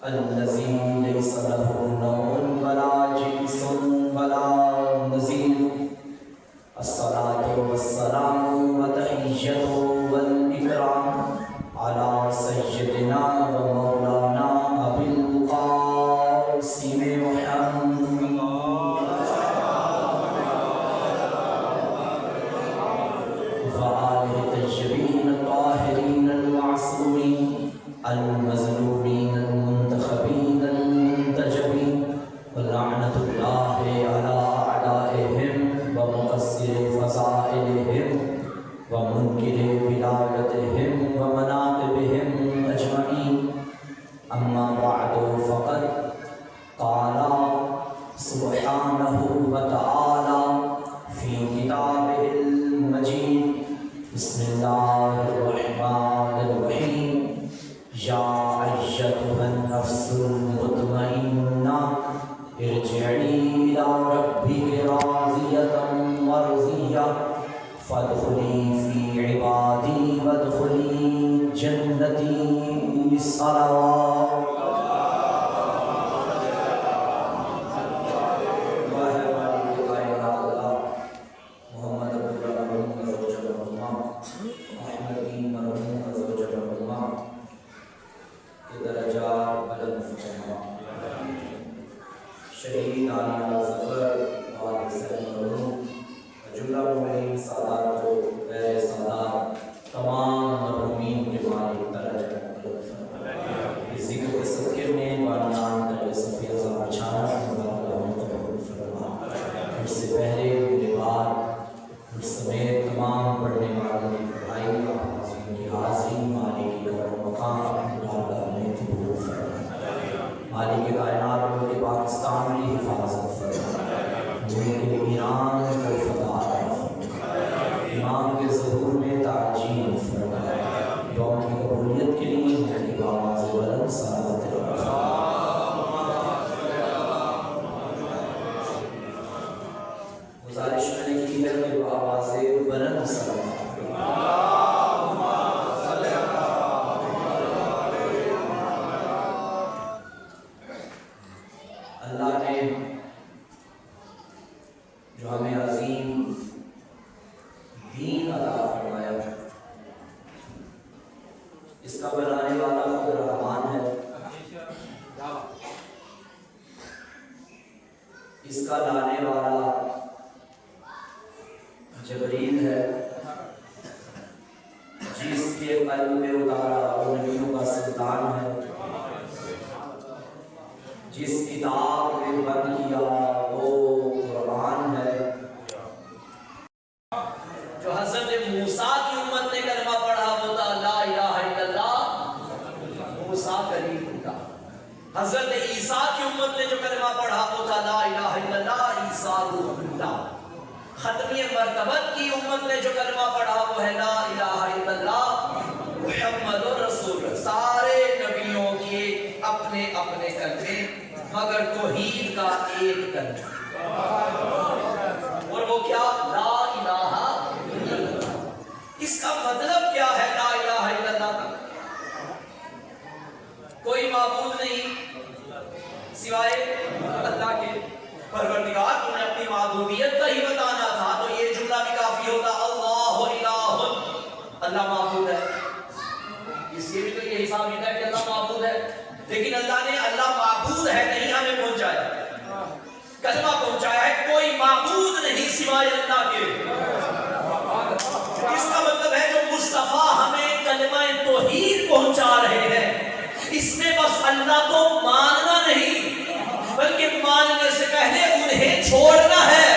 الذي ليس له نوم ولا جنس ولا نظير الصلاة والسلام وتحية والإكرام على سيدنا ومولانا أبي القاسم محمد وآله الطيبين الطاهرين المعصومين المظلومين المنتخبين المنتجبين ولعنة الله على أعدائهم ومقصر فضائلهم ومنكر ولايتهم ومناقبهم أجمعين أما بعد فقد قال سبحانه وتعالى في كتابه المجيد بسم الله الرحمن الرحيم يا أيتها النفس المطمئنة ارجعي إلى ربك راضية مرضية فادخلي في عبادي وادخلي جنتي صلوات شہید عالیہ ظفر اور حسین مرحوم جملہ مومنین سادات و غیر سادات تمام مرحومین کے مالک درجہ اس ذکر کے صدقے میں بانیان در صفی ازام اچھانا قبول فرما اس سے پہلے میرے بعد اس سمیت تمام پڑھنے والے بھائی حاضرین کی حاضری مالک کی کرم مقام اللہ نے قبول فرما مالک کائنات ملک پاکستان کی حفاظت فرما ملک ایران کو فتح فرما امام کے ظہور میں تعجیل فرما یوم کی قبولیت کے لیے ملک آواز بلند سعادت گزارش میں نے کی ہے کہ آواز بلند سعادت اللہ نے جو ہمیں عظیم دین عطا فرمایا اس کا بنانے والا خود رحمان ہے اس کا لانے والا جبریل ہے جس کے قلب میں اتارا وہ نبیوں کا سلطان ہے جس کتاب میں بند کیا وہ قرآن ہے جو حضرت موسیٰ کی امت نے کلمہ پڑھا وہ تھا لا الہ الا اللہ موسیٰ کلیم اللہ حضرت عیسیٰ کی امت نے جو کلمہ پڑھا وہ تھا لا الہ الا اللہ عیسیٰ روح اللہ ختمی مرتبت کی امت نے جو کلمہ پڑھا وہ ہے لا الہ الا اللہ محمد رسول سارے نبیوں کے اپنے اپنے کلمے مگر توحید کا ایک کلمہ اور وہ کیا لا الہ الا اللہ اس کا مطلب کیا ہے لا الہ الا اللہ کا کوئی معبود نہیں سوائے اللہ کے پروردگار کو نے اپنی معبودیت کا ہی بتانا تھا تو یہ جملہ بھی کافی ہوتا اللہ الہ اللہ معبود ہے اس کے بھی تو یہ حساب ہوتا ہے کہ اللہ معبود ہے لیکن اللہ نے اللہ معبود ہے نہیں ہمیں پہنچایا کلمہ پہنچایا ہے کوئی معبود نہیں سوائے اللہ کے اس کا مطلب ہے جو مصطفیٰ ہمیں کلمہ توحید پہنچا رہے ہیں اس میں بس اللہ کو ماننا نہیں بلکہ ماننے سے پہلے انہیں چھوڑنا ہے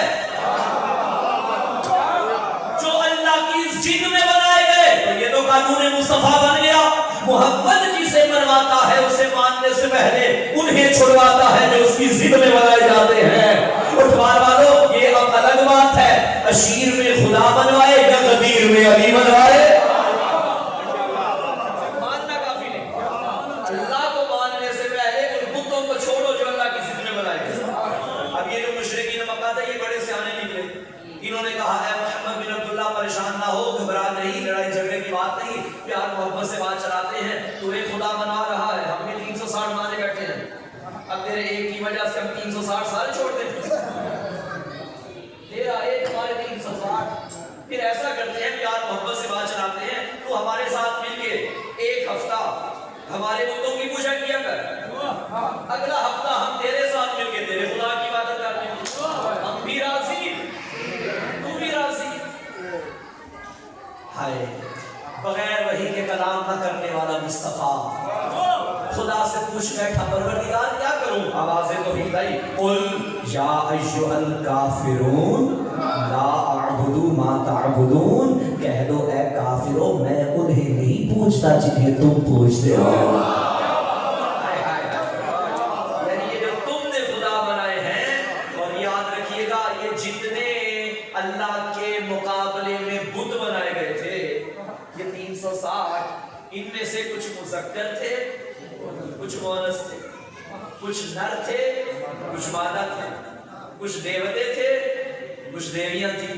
جو اللہ کی ضد میں بنائے گئے تو یہ تو قانون مصطفیٰ بن گیا محمد جسے منواتا ہے اسے ماننے سے پہلے انہیں چھڑواتا ہے جو اس کی ضد میں بنائے جاتے ہیں اٹھوار والوں یہ اب الگ بات ہے اشیر میں خدا بنوائے یا غدیر میں علی بنوائے ماننا کافی نہیں اللہ کو ماننے سے پہلے ان بتوں کو چھوڑو جو اللہ کی ضد میں بنائے گئے اب یہ جو مشرکین مکہ تھے یہ بڑے سیانے نکلے انہوں نے کہا اے محمد بن عبداللہ پریشان نہ ہو گھبرا نہیں لڑائی جھگڑے کی بات نہیں پیار محبت سے بات چلاتے ہیں تو ایک خدا بنا رہا ہے ہم بھی 360 مانے بیٹھے اگلا ہفتہ ہم تیرے ساتھ مل کے تیرے خدا کی عبادت کرتے ہیں، ہم بھی راضی تو بھی راضی۔ ہائے بغیر وحی کے کلام نہ کرنے والا مصطفیٰ خدا سے پوچھ بیٹھا پروردگار کیا کروں؟ آوازیں تو ہی گئی، قل یا ایھا الکافرون لا اعبد ما تعبدون، کہہ دو اے کافروں میں انہیں نہیں پوچھتا جنہیں تم پوچھتے ہو۔ یعنی یہ جو تم نے خدا بنائے ہیں، اور یاد رکھیے گا یہ جتنے اللہ کے مقابلے میں بت بنائے گئے تھے یہ 360، ان میں سے کچھ مذکر تھے، کچھ مؤنث تھے، کچھ نر تھے، کچھ مادہ تھے، کچھ دیوتے تھے، کچھ دیویاں تھیں۔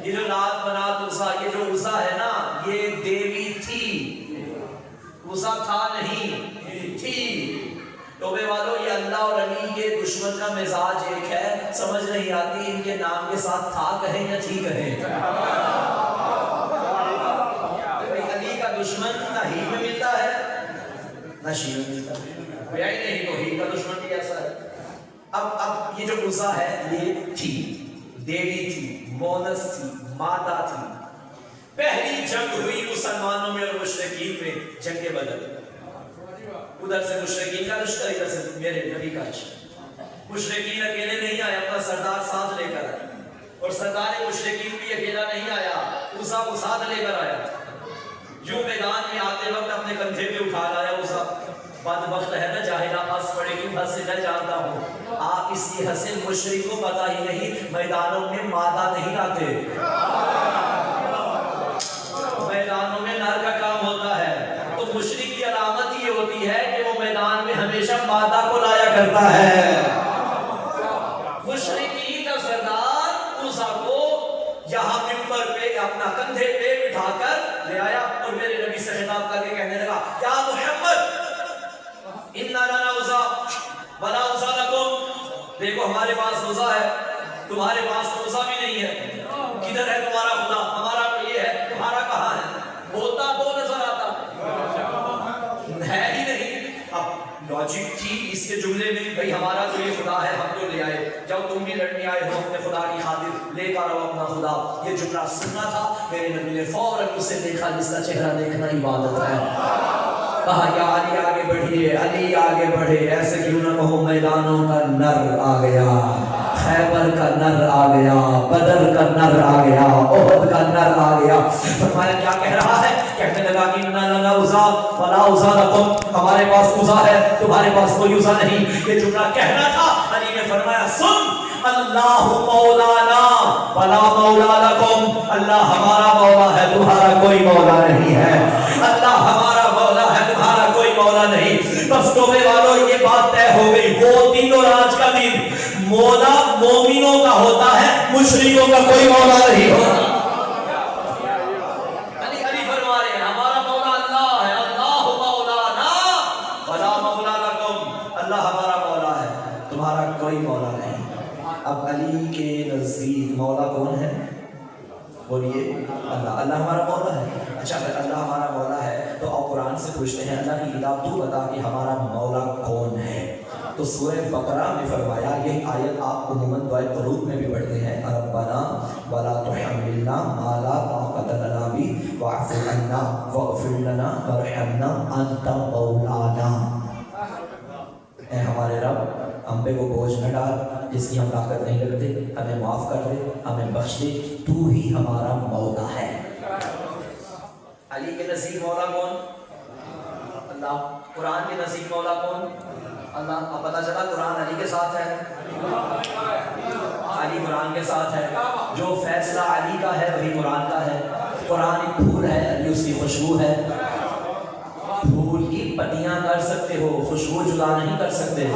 یہ جو لات منات عزا، یہ جو عزا ہے نا یہ دیوی تھی، عزا تھا نہیں تھی۔ توبے والوں یہ اللہ اور علی کے دشمن کا مزاج ایک ہے، سمجھ نہیں آتی ان کے نام کے ساتھ تھا کہیں یا تھی کہیں۔ علی کا دشمن نہ ہی میں ملتا ہے نہ شی میں ملتا ہے، ہی نہیں تو ہی کا دشمن بھی ایسا ہے۔ اب یہ جو عزا ہے یہ تھی، دیوی تھی، مونس تھی، مادہ تھی۔ پہلی جنگ ہوئی مسلمانوں میں اور مشرکین میں، جنگ بدر۔ ادھر سے مشرکین کا لشکر، ادھر سے میرے نبی کا لشکر۔ مشرکین اکیلے نہیں آئے، اپنا سردار ساتھ لے کر آئے، اور سردار مشرکین بھی اکیلا نہیں آیا، عزا کو ساتھ لے کر آیا۔ یوں میدان میں آتے وقت اپنے کندھے پہ اٹھا لایا عزا۔ بدبخت ہے نا جاہلا، ہنس پڑے گی، ہنس سے میں جانتا ہوں آپ اس کی ہنسے مشرک کو پتا ہی نہیں میدانوں میں مادہ نہیں لاتے، میدانوں میں نر کا کام ہوتا ہے۔ تو مشرک کی علامت یہ ہوتی ہے کہ وہ میدان میں ہمیشہ مادہ کو لایا کرتا ہے۔ مشرکین کا سردار عزا کو یہاں منبر پہ اپنا کندھے پہ بٹھا کر لے آیا اور میرے نبی سے خطاب کر کے کہنے لگا، یا محمد اِنَّا لَنَا عُزَا وَلَا عُزَا لَكُمْ، دیکھو ہمارے پاس عزا ہے، تمہارے پاس تو عزا بھی نہیں ہے، کدھر ہے تمہارا خدا؟ ہمارا تو یہ ہے، تمہارا کہاں ہے؟ بولتا تو نظر آتا ہے ہی نہیں۔ اب لاجک تھی اس کے جملے میں، بھئی ہمارا تو یہ خدا ہے، ہم تو لے آئے، جب تم بھی لڑنے آئے ہو اپنے خدا کی خاطر لے کر آؤ اپنا خدا۔ یہ جملہ سننا تھا، میرے نبی نے فوراً اسے دیکھا، جس کا چہرہ دیکھنا عبادت ہے، کہا یا علی آگے بڑھیے، علی آگے بڑھے، ایسے کیوں نہ کہو میدانوں کا نر آ گیا، خیبر کا نر آ گیا، بدر کا نر آ گیا، احد کا نر آ گیا۔ فرمایا کیا کہہ رہا ہے؟ کہنے لگا کہ اِنَّا لَنَا عُزَا وَلَا عُزَا لَكُمْ، ہمارے پاس عزا ہے، تمہارے پاس کوئی عزا نہیں۔ یہ جملہ کہنا تھا، علی نے فرمایا سن، اللہ مولانا ولا مولا لکم، اللہ ہمارا مولا ہے، تمہارا کوئی مولا نہیں ہے، اللہ ہمارا مولا ہے، تمہارا کوئی مولا نہیں۔ بس توبے والوں یہ بات طے ہو گئی، وہ دن اور آج کا دن مولا مومنوں کا ہوتا ہے، مشرکوں کا کوئی مولا نہیں ہوتا۔ علی فرما رہے ہیں ہمارا مولا اللہ ہے، اللہ مولانا ولا مولا لکم، اللہ ہمارا مولا ہے، تمہارا کوئی مولا نہیں۔ اب علی کے نزدیک مولا کون ہے؟ بولیے اللہ، اللہ ہمارا مولا ہے۔ اچھا اگر اللہ ہمارا مولا ہے تو اب قرآن سے پوچھتے ہیں اللہ کی کتاب تو بتا کہ ہمارا مولا کون ہے؟ تو سورہ بقرہ میں فرمایا، یہ آیت آپ عموماً دعائے قنوت میں بھی پڑھتے ہیں، ربنا ولا تحملنا ما لا طاقت لنا به واعف عنا واغفر لنا وارحمنا انت مولانا، اے ہمارے رب ہم پہ وہ بوجھ نہ ڈال جس کی ہم طاقت نہیں رکھتے، ہمیں معاف کر دے، ہمیں بخش دے، تو ہی ہمارا مولا ہے۔ علی کے نزدیک مولا کون؟ اللہ۔ قرآن کے نزدیک مولا کون؟ اللہ۔ اب پتہ چلا قرآن علی کے ساتھ ہے، علی قرآن کے ساتھ ہے، جو فیصلہ علی کا ہے وہی قرآن کا ہے۔ قرآن ایک پھول ہے، علی اس کی خوشبو ہے۔ پھول کی پتیاں کر سکتے ہو، خوشبو جدا نہیں کر سکتے۔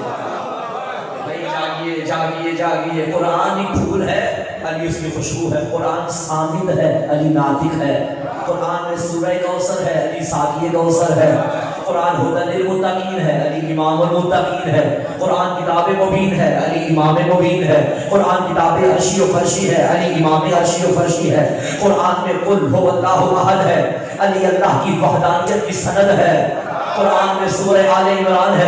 بھائی جاگیے جاگیے جاگیے، قرآن ایک پھول ہے، علی اس کی خوشبو ہے۔ قرآن صامت ہے، علی ناطق ہے۔ قرآن میں سورہ کوثر ہے، علی ساقی کوثر ہے۔ قرآن ہدی للمتقین ہے، علی امام المتقین ہے۔ قرآن کتاب مبین ہے، علی امام مبین ہے۔ قرآن کتاب عرشی و فرشی ہے، علی امام عرشی و فرشی ہے۔ قرآن میں قل هو اللہ احد ہے، علی اللہ کی وحدانیت کی سند ہے۔ قرآن میں سورہ آل عمران ہے،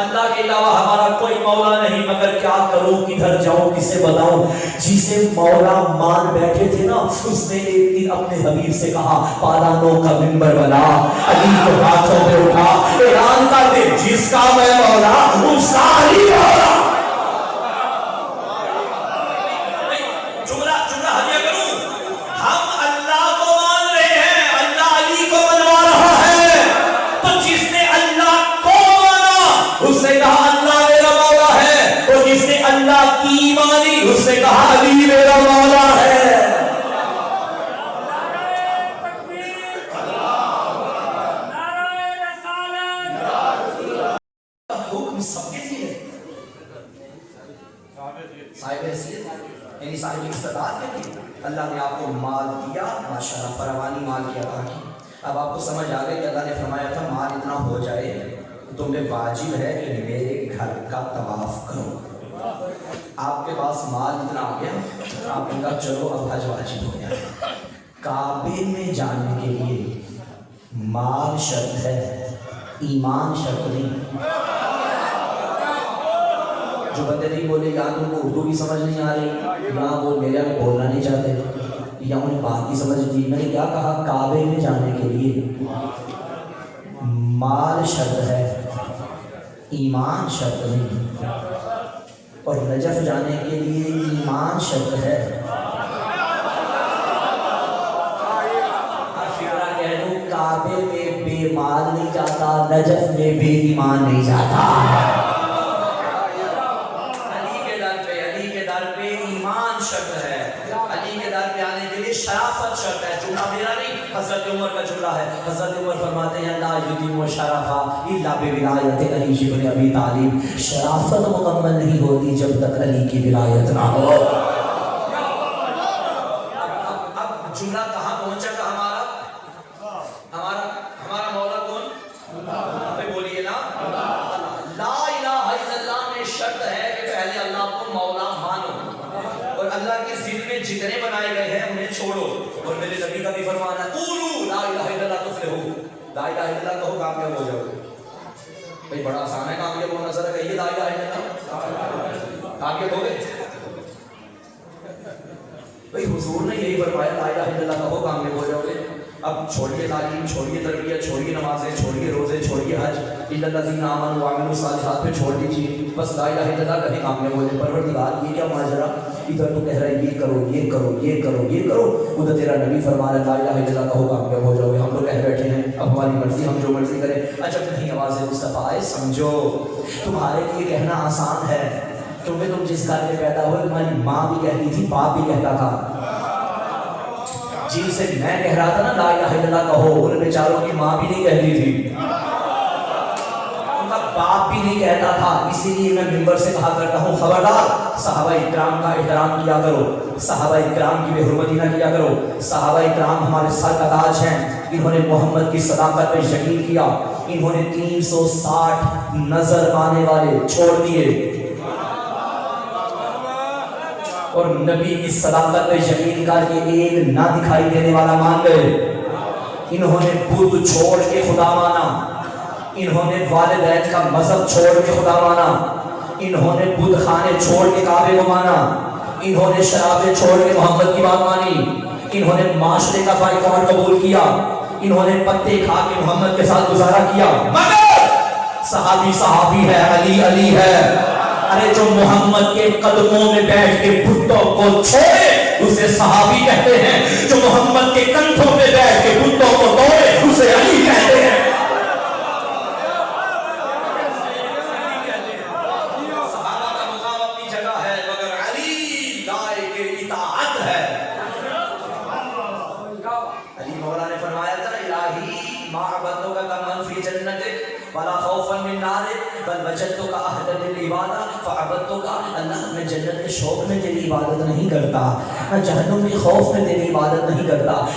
اللہ کے علاوہ ہمارا کوئی مولا نہیں، مگر کیا کروں، کدھر جاؤں، کسے بتاؤں؟ جسے مولا مان بیٹھے تھے نا، اس نے ایک دن اپنے حبیب سے کہا پالانوں کا منبر بنا، علی کو ہاتھوں میں اٹھا، اعلان کر دے جس کا میں مولا اس کا علی مولا۔ اس نے کہا علی میرا مولا ہے۔ حکم سب کے لیے صاحب حیثیت یعنی صاحب استطاعت کے لیے اللہ نے آپ کو مال دیا، ماشاءاللہ فراوانی مال کی عطا کی۔ اب آپ کو سمجھ آ گئی کہ اللہ نے فرمایا تھا مال اتنا ہو جائے تم پہ واجب ہے کہ میرے گھر کا طواف کرو۔ آپ کے پاس مال اتنا آ گیا، آپ نے کہا چلو اب حج واجب ہو گیا۔ کعبے میں جانے کے لیے مال شرط ہے، ایمان شرط نہیں۔ جو بندے نہیں بولے یا تو ان کو اردو کی سمجھ نہیں آ رہی، یا وہ میرے میں بولنا نہیں چاہتے، یا انہیں بات کی سمجھ نہیں۔ میں نے کیا کہا؟ کعبے میں جانے کے لیے مال شرط ہے، ایمان شرط نہیں، اور نجف جانے کے لیے ایمان شرط ہے۔ کہہ دوں کعبے میں بے مال نہیں جاتا، نجف میں بے ایمان نہیں جاتا۔ علی کے در پہ ایمان شرط ہے، علی کے در پہ آنے کے لیے شرافت شرط ہے۔ جملہ میرا نہیں، حضرت عمر کا جملہ ہے۔ حضرت عمر فرماتے ہیں لا یتم شرفا الا بولایت علی بن ابی طالب، شرافت مکمل نہیں ہوتی جب تک علی کی ولایت نہ ہو۔ اب جملہ کہاں پہنچا تھا ہمارا مولا کون؟ بولیے نا، لا الہ الا اللہ میں شرط ہے کہ پہلے اللہ کو مولا مانو، اور اللہ کے ذل میں جتنے بنائے گئے ہیں انہیں چھوڑو۔ اور میرے نبی کا بھی فرمانا ہے قولوا لا الہ الا اللہ تفلحوا، لا الہ الا اللہ کہو کامیاب ہو جاؤ گے۔ بھئی بڑا آسان ہے کامیاب ہونا، ذرا کہیے لا الہ الا اللہ، کامیاب ہو گئے؟ بھئی حضور نے یہی فرمایا لا الہ الا اللہ کہو کامیاب ہو جاؤ گے۔ اب چھوڑیے تعلیم، چھوڑیے تربیت، چھوڑیے نمازیں، چھوڑیے روزے، چھوڑیے حج، الا الذین آمنوا وعملوا الصالحات پہ چھوڑ دیجیے، بس لا الہ الا اللہ کہیں کامیاب ہو جائے۔ پروردگار یہ کیا ماجرا، ادھر تو کہہ رہا ہے یہ کرو یہ کرو یہ کرو یہ کرو، ادھر تیرا نبی فرما رہا ہے لا الہ الا اللہ کہو کامیاب ہو جاؤ گے۔ ہم لوگ کہہ بیٹھے ہیں اب ہماری مرضی، ہم جو مرضی کریں۔ اچھا نہیں، آواز مصطفیٰ آئے سمجھو، تمہارے لیے کہنا آسان ہے کیونکہ تم جس گھر میں پیدا ہوئے تمہاری ماں بھی کہتی تھی، باپ بھی کہتا تھا۔ جن سے میں کہہ رہا تھا نا لا الہ الا اللہ کہو، ان بیچاروں کی ماں بھی نہیں کہتی تھی، ان کا باپ بھی نہیں کہتا تھا۔ اسی لیے میں منبر سے کہا کرتا ہوں خبردار صحابہ اکرام کا احترام کیا کرو، صحابہ اکرام کی بے حرمتی نہ کیا کرو۔ صحابہ اکرام ہمارے سر کا تاج ہیں، انہوں نے محمد کی صداقت پہ یقین کیا، انہوں نے 360 نظر آنے والے چھوڑ دیے اور نبی کی صداقت پہ یقین کر کے ایک نہ دکھائی دینے والا مان گئے۔ انہوں نے بت چھوڑ کے خدا مانا، انہوں نے والدین کا مذہب چھوڑ کے خدا مانا، انہوں نے بت خانے چھوڑ کے کعبے کو مانا، انہوں نے شرابیں چھوڑ کے محمد کی بات مانی، انہوں نے معاشرے کا بائیکاٹ قبول کیا، انہوں نے پتے کھا کے محمد کے ساتھ گزارا کیا، مگر صحابی صحابی ہے، علی علی ہے۔ ارے جو محمد کے قدموں میں بیٹھ کے بتوں کو چھوڑے اسے صحابی کہتے ہیں، جو محمد کے کندھوں میں بیٹھ کے بتوں کو توڑے اسے علی کہتے ہیں۔ صحابہ کا مقام اپنی جگہ ہے مگر علی لائق اطاعت ہے۔ علی مولا نے فرمایا تھا الہی ما عبدتک کمن فی جنتک ولا خوفا من نارک بل وجدتک اہلا للعبادہ فعبدتک۔ اللہ میں جنت کے شوق میں تیری عبادت نہیں کرتا، میں جہنم کے خوف میں تیری عبادت نہیں کرتا،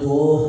2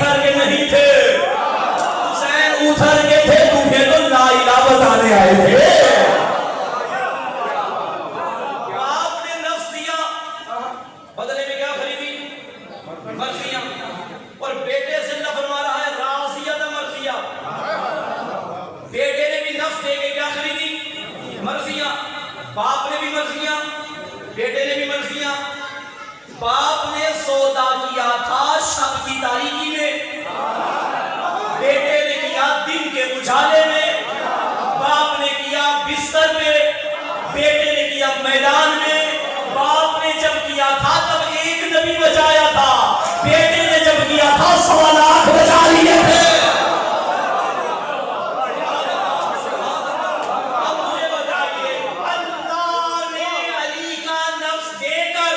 ادھر کے نہیں تھے، حسین ادھر کے تھے، تمہیں تو لا الہ بتانے آئے تھے۔ باپ نے نفس دیا، بدلے میں کیا خریدی؟ مرضیاں، اور بیٹے سے اللہ فرما رہا ہے راضیہ نہ مرضیہ۔ بیٹے نے بھی نفس دے کے کیا خریدی؟ مرضیاں۔ باپ نے بھی مرضیاں، بیٹے نے بھی مرضیاں۔ باپ نے سودا کیا تھا شب کی تاریکی میں، بیٹے نے کیا دن کے اجالے میں۔ باپ نے کیا بستر پہ، بیٹے نے کیا میدان میں۔ باپ نے جب کیا تھا تب ایک نبی بچایا تھا، بیٹے نے جب کیا تھا 1.25 لاکھ بچا لیے تھے۔ اب مجھے بتائیے، اللہ نے علی کا نفس دے کر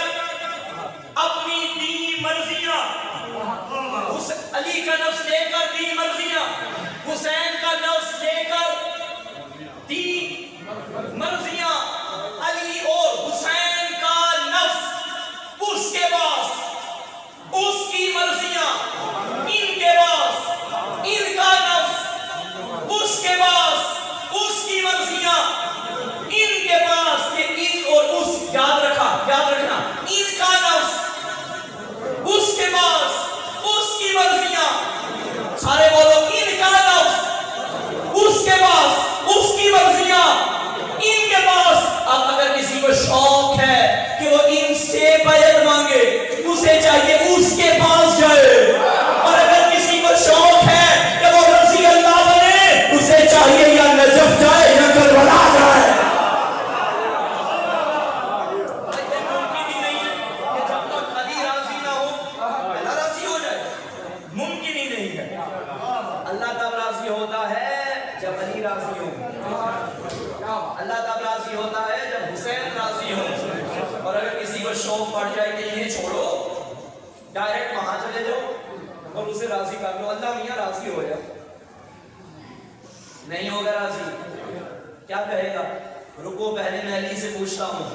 اپنی دی مرضیاں، علی کا نفس دے کر دی مرضیاں، حسین کا نفس دے کر دی مرضیاں۔ علی اور حسین کا نفس، اس کے پاس اس کی مرضیاں، ان کے پاس ان کا نفس، اس کے پاس اس کی مرضیاں، ان کے پاس کہ ان اور اس، یاد رکھنا، ان کا نفس اس کے پاس اس کی مرضیاں، سارے بولو، ان کا نفس اس کے پاس اس کی مرضیاں، ان کے پاس۔ اب اگر کسی کو شوق ہے کہ وہ ان سے بیعت مانگے، اسے چاہیے اس کے پاس جائے، اور اگر کسی کو شوق ہے کہ وہ رضی اللہ بنے، اسے چاہیے یا نجف جائے یا کربلا جائے۔ ممکن ہی نہیں ہے کہ جب تک علی راضی نہ ہو اللہ راضی ہو جائے، ممکن ہی نہیں ہے۔ اللہ تب راضی ہوتا ہے جب علی راضی ہو، اللہ تب راضی ہوتا ہے جب حسین راضی ہو۔ اور اگر کسی کو شوق پڑ جائے کہ یہ چھوڑو، ڈائریکٹ وہاں چلے جاؤ اور اسے راضی کر لو، اللہ میاں راضی ہو جائے، نہیں ہوگا راضی، کیا کہے گا؟ رکو پہلے میں علی سے پوچھتا ہوں۔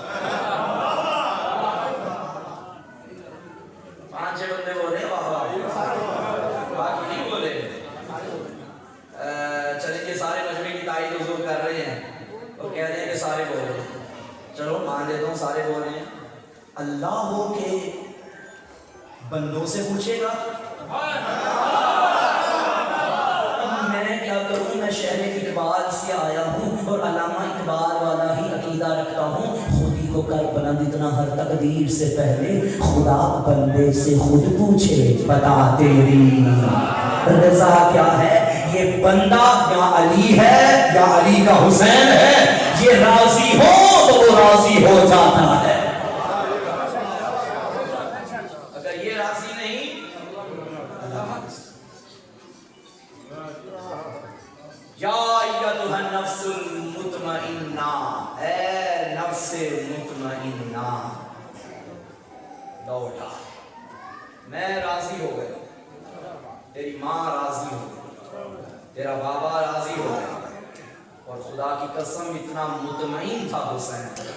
5-6 بندے بولے واہ واہ، باقی نہیں بولے۔ چلیں یہ سارے مجمع کی تائید حضور کر رہے ہیں اور کہہ رہے ہیں کہ سارے بول رہے ہیں، چلو مان لیتا ہوں سارے بول رہے ہیں۔ اللہ ہو کے بندوں سے پوچھے گا، میں کیا کروں، میں شہر اقبال سے آیا ہوں اور علامہ اقبال والا ہی عقیدہ رکھتا ہوں، خودی کو کر بلند اتنا ہر تقدیر سے پہلے خدا بندے سے خود پوچھے بتا تیری رضا کیا ہے۔ یہ بندہ یا علی ہے یا علی کا حسین ہے، یہ راضی ہو تو وہ راضی ہو جاتا ہے، اگر یہ راضی نہیں یا ایتھا النفس المطمئنہ، اے نفس مطمئنہ لوٹا، میں راضی ہو گیا، تیری ماں راضی ہو گئی، تیرا بابا راضی ہو گیا، اور خدا کی قسم اتنا مطمئن تھا حسین